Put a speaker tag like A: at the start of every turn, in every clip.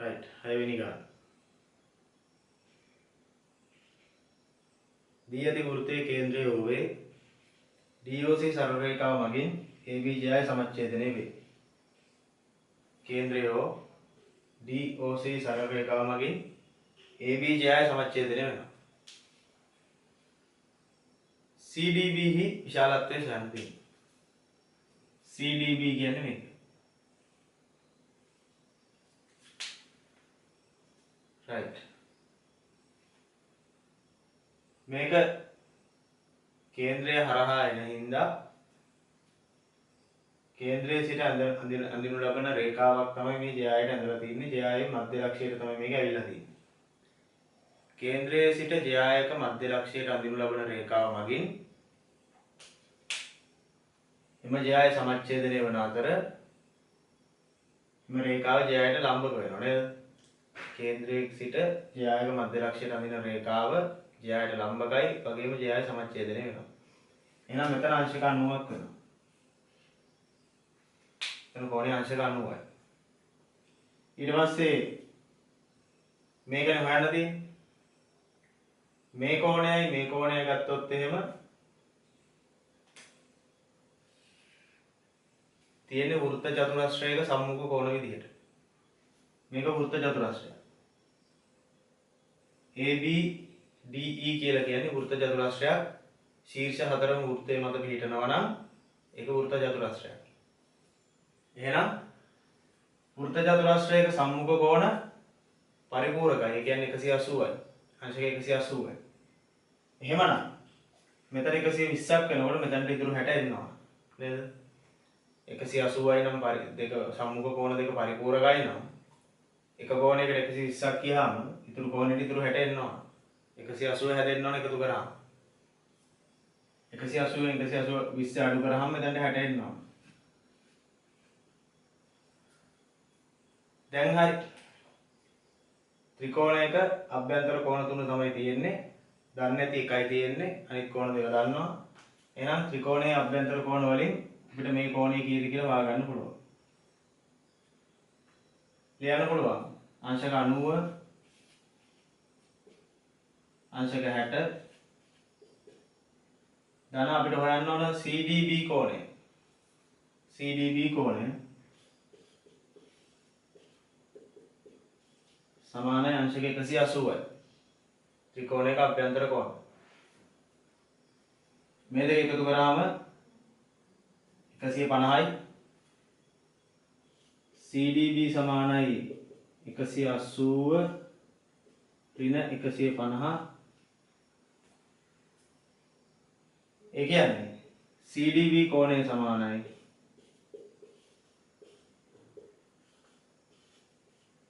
A: right 6 වෙනි ගාන. දී ඇති වෘත්තයේ කේන්ද්‍රය වූයේ DOC සරල රේඛාව මගින් ABJI සමච්ඡේදනය වේ. කේන්ද්‍රය හෝ DOC සරල රේඛාව මගින් ABJI සමච්ඡේදනය වෙනවා. CDB හි විශාලත්වය සොයන්න තියෙනවා. CDB කියන්නේ මේක. right. මේක කේන්ද්‍රය හරහා එන හින්දා කේන්ද්‍රයේ සිට අඳිනු ලබන රේඛාවක් තමයි මේ JI ට ඇඳලා තියෙන්නේ. JI මධ්‍ය ලක්ෂයට තමයි මේක ඇවිල්ලා තියෙන්නේ. කේන්ද්‍රයේ සිට JI එක මධ්‍ය ලක්ෂයට අඳිනු ලබන රේඛාව මගින් එම JI සමච්ඡේදනය වන අතර එම රේඛාව JI ට ලම්බක වෙනවා නේද? කේන්ද්‍රයේ සිට JI එක මධ්‍ය ලක්ෂයට අඳින රේඛාව JI ට ලම්බකයි වගේම JI සමච්ඡේදනය වෙනවා. එහෙනම් මෙතන අංශක 90ක් වෙනවා. එතන කෝණය අංශක 90යි. ඊට පස්සේ මේකනේ හොයන්න තියෙන්නේ. මේ කෝණයයි මේ කෝණය ගත්තොත් එහෙම තියෙන්නේ වෘත්ත චතුරස්‍රයක සම්මුඛ කෝණ විදිහට. මේක වෘත්ත චතුරස්‍රයක්. AB DE කියලා කියන්නේ වෘත්ත චතුරස්‍රයක්. ශීර්ෂ හතරම වෘත්තයේ මත පිහිටනවා නම් ඒක වෘත්ත චතුරස්‍රයක්. එහෙනම් වෘත්ත චතුරස්‍රයක සම්මුඛ කෝණ පරිපූර්ණකයි. ඒ කියන්නේ 180යි. අංශක 180යි. එහෙමනම් මෙතන 120ක් වෙනකොට මෙතනට ඉතුරු 60 එනවා. නේද? 180යි නම් දෙක සම්මුඛ කෝණ දෙක පරිපූර්ණකයි නම් එක කෝණයකට 120ක් කියහම ඉතුරු කෝණෙට ඉතුරු 60 එනවා. 180 හැදෙන්න ඕන එකතු කරාම 180 න් 120 අඩු කරාම මෙතනට 60 එනවා. දැන් හරි ත්‍රිකෝණයක අභ්‍යන්තර කෝණ තුන තමයි තියෙන්නේ. දන්නේ නැති එකයි තියෙන්නේ. අනිත් කෝණ දෙක දන්නවා. එහෙනම් ත්‍රිකෝණයේ අභ්‍යන්තර කෝණ වලින් අපිට මේ කෝණය කීයද කියලා හොයාගන්න පුළුවන්. ලියන්න පුළුවන්. අංශක 90 අංශක 60 දැන් අපිට හොයන්න ඕන CDB කෝණය. CDB කෝණය සමානයි අංශක 180යි. ත්‍රිකෝණයක අභ්‍යන්තර කෝණ. මේ දෙක එකතු කරාම 150යි. CDB සමානයි 180 ඍණ 150. ඒ කියන්නේ CDB කෝණය සමානයි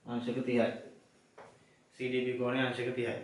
A: අංශක 30යි. CDB කෝණය අංශක 30යි.